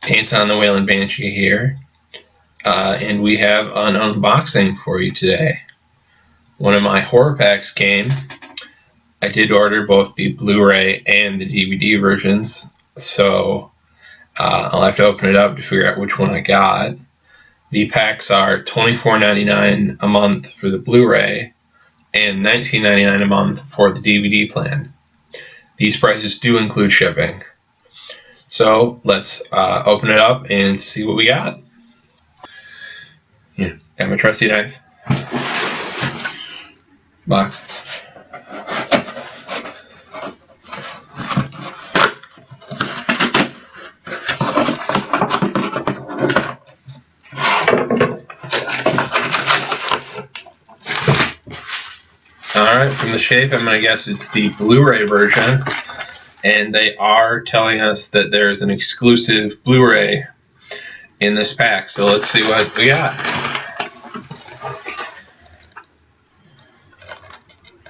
Anton the Wailing Banshee here, and we have an unboxing for you today. One of my horror packs came. I did order both the Blu-ray and the DVD versions, so I'll have to open it up to figure out which one I got. The packs are $24.99 a month for the Blu-ray and $19.99 a month for the DVD plan. These prices do include shipping. So let's open it up and see what we got. Got my trusty knife. Box. Alright, from the shape, I'm going to guess it's the Blu-ray version. And they are telling us that there's an exclusive Blu-ray in this pack. So let's see what we got.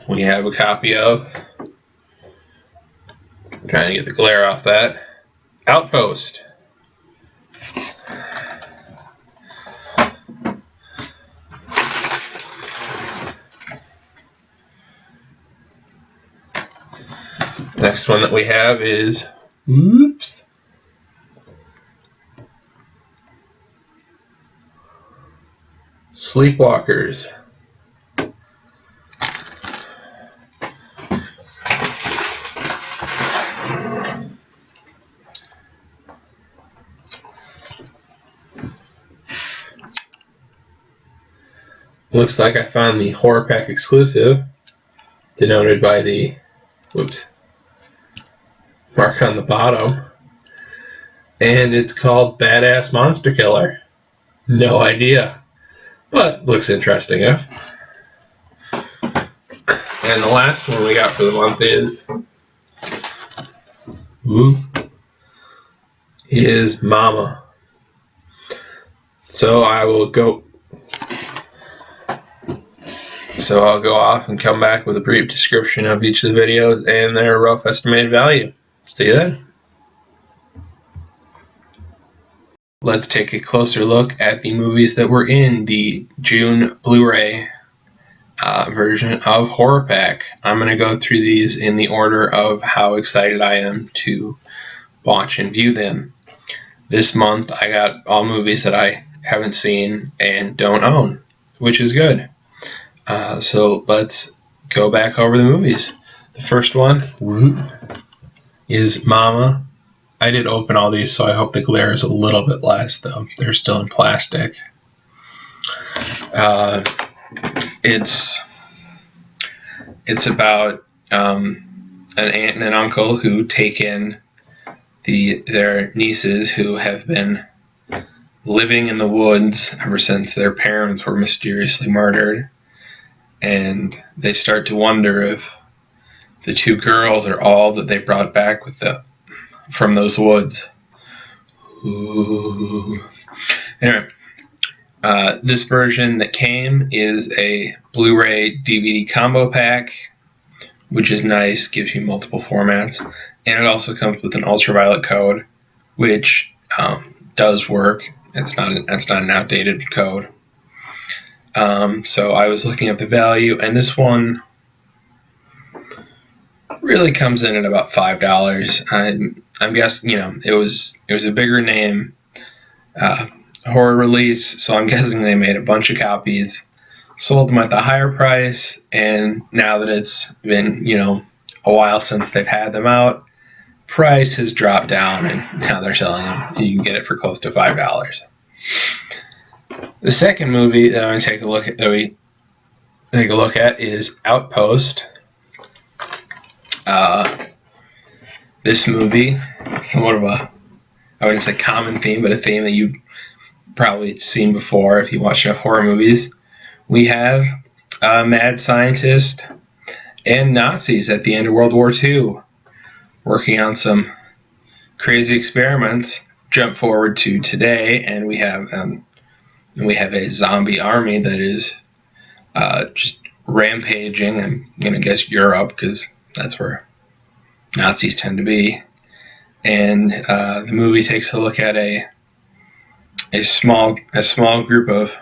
We have a copy of, I'm trying to get the glare off that, Outpost. Next one that we have is, Sleepwalkers. Looks like I found the Horror Pack exclusive, denoted by the, mark on the bottom, and it's called Badass Monster Killer. No idea, but looks interesting enough. And the last one we got for the month is Mama. So I'll go off and come back with a brief description of each of the videos and their rough estimated value. See you then. Let's take a closer look at the movies that were in the June Blu-ray version of Horror Pack. I'm going to go through these in the order of how excited I am to watch and view them. This month I got all movies that I haven't seen and don't own, which is good. So let's go back over the movies. The first one is Mama. I did open all these, so I hope the glare is a little bit less, though. They're still in plastic. It's about an aunt and an uncle who take in their nieces who have been living in the woods ever since their parents were mysteriously murdered. And they start to wonder if the two girls are all that they brought back with them from those woods. Ooh. Anyway, this version that came is a Blu-ray DVD combo pack, which is nice, gives you multiple formats, and it also comes with an ultraviolet code, which does work. It's not an outdated code. So I was looking up the value, and this one really comes in at about $5. I'm guessing, it was a bigger name horror release, so I'm guessing they made a bunch of copies, sold them at the higher price, and now that it's been, a while since they've had them out, price has dropped down, and now they're selling them. You can get it for close to $5. The second movie that I'm going to take a look at is Outpost. This movie, somewhat of I wouldn't say common theme, but a theme that you've probably seen before if you watch enough horror movies. We have a mad scientist and Nazis at the end of World War II working on some crazy experiments. Jump forward to today, and we have a zombie army that is just rampaging. I'm going to guess Europe, because that's where Nazis tend to be. and the movie takes a look at a small group of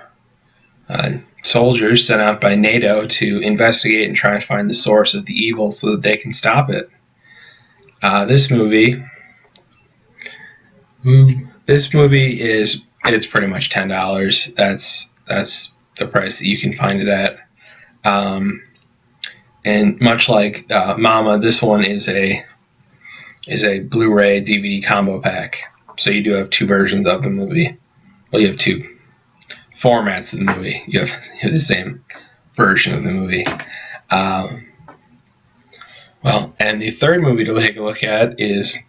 soldiers sent out by NATO to investigate and try and find the source of the evil so that they can stop it. This movie it's pretty much $10. That's the price that you can find it at. And much like Mama, this one is a Blu-ray DVD combo pack. So you do have two versions of the movie. Well, you have two formats of the movie. You have the same version of the movie. And the third movie to take a look at is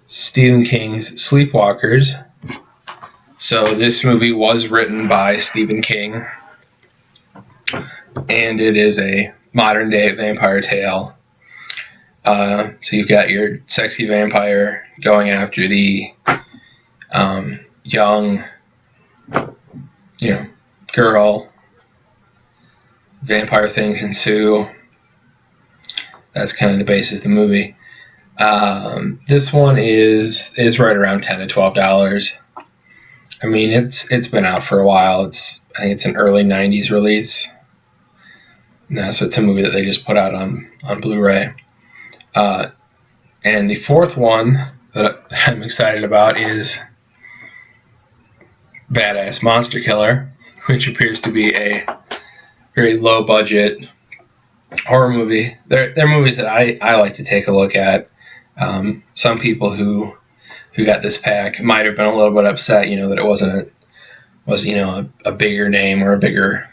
Stephen King's Sleepwalkers. So this movie was written by Stephen King, and it is a modern day vampire tale. So you've got your sexy vampire going after the young, girl. Vampire things ensue. That's kind of the basis of the movie. This one is right around $10 to $12. I mean, it's been out for a while. I think it's an early '90s release. So it's a movie that they just put out on Blu-ray. And the fourth one that I'm excited about is Badass Monster Killer, which appears to be a very low budget horror movie. They're movies that I like to take a look at. Some people who got this pack might have been a little bit upset, that it wasn't a bigger name or a bigger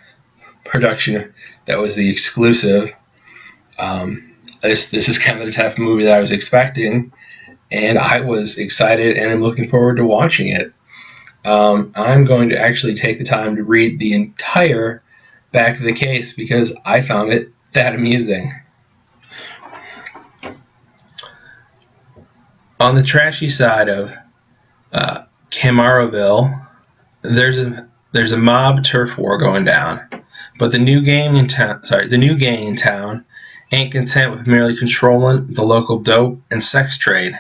production that was the exclusive. This is kind of the type of movie that I was expecting, and I was excited and I'm looking forward to watching it. I'm going to actually take the time to read the entire back of the case because I found it that amusing. On the trashy side of Camaroville, there's a mob turf war going down, but the new gang in town ain't content with merely controlling the local dope and sex trade.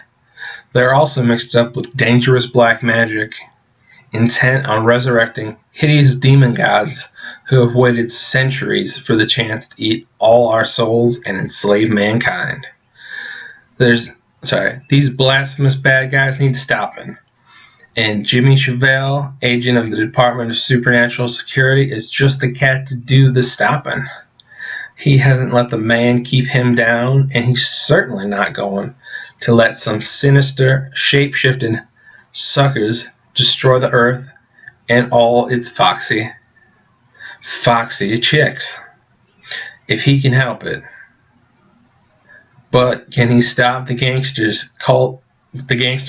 They're also mixed up with dangerous black magic, intent on resurrecting hideous demon gods who have waited centuries for the chance to eat all our souls and enslave mankind. These blasphemous bad guys need stopping. And Jimmy Chevelle, agent of the Department of Supernatural Security, is just the cat to do the stopping. He hasn't let the man keep him down, and he's certainly not going to let some sinister, shape-shifting suckers destroy the earth and all its foxy chicks, if he can help it. But can he stop the gangster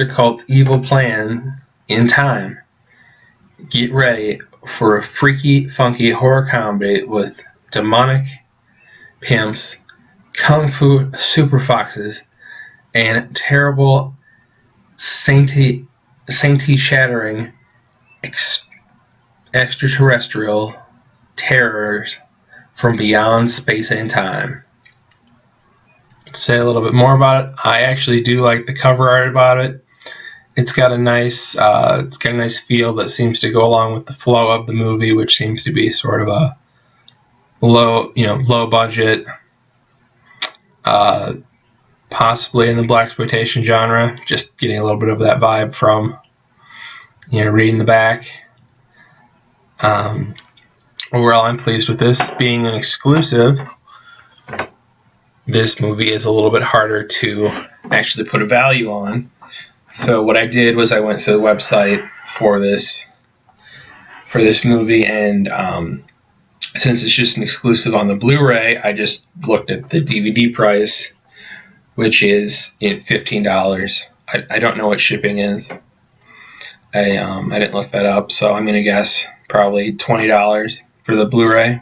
cult's evil plan in time? Get ready for a freaky, funky horror comedy with demonic pimps, kung fu super foxes, and terrible, sainty shattering extraterrestrial terrors from beyond space and time. To say a little bit more about it, I actually do like the cover art about it. It's got a nice feel that seems to go along with the flow of the movie, which seems to be sort of a low budget, possibly in the blaxploitation genre. Just getting a little bit of that vibe from reading the back. Overall, I'm pleased with this being an exclusive. This movie is a little bit harder to actually put a value on. So what I did was I went to the website for this movie, and since it's just an exclusive on the Blu-ray, I just looked at the DVD price, which is $15. I don't know what shipping is. I didn't look that up, so I'm gonna guess probably $20 for the Blu-ray.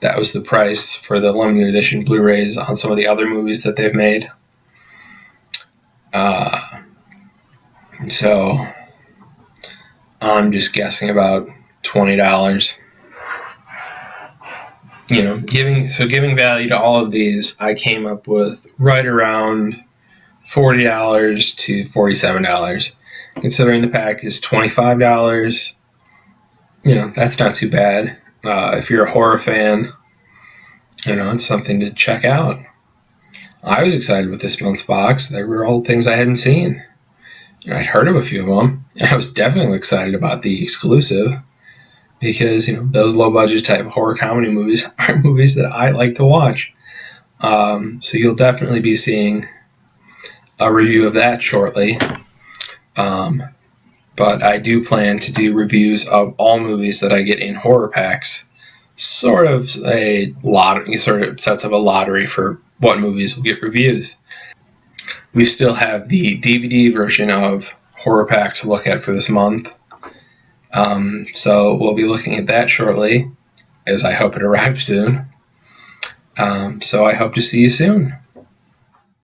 That was the price for the limited edition Blu-rays on some of the other movies that they've made. So I'm just guessing about $20. Giving value to all of these, I came up with right around $40 to $47. Considering the pack is $25, that's not too bad. If you're a horror fan, it's something to check out. I was excited with this month's box. There were all things I hadn't seen. I'd heard of a few of them, and I was definitely excited about the exclusive because, those low-budget type of horror comedy movies are movies that I like to watch. So you'll definitely be seeing a review of that shortly. But I do plan to do reviews of all movies that I get in horror packs. Sort of a lottery, sort of sets up a lottery for what movies will get reviews. We still have the DVD version of Horror Pack to look at for this month. So we'll be looking at that shortly, as I hope it arrives soon. So I hope to see you soon.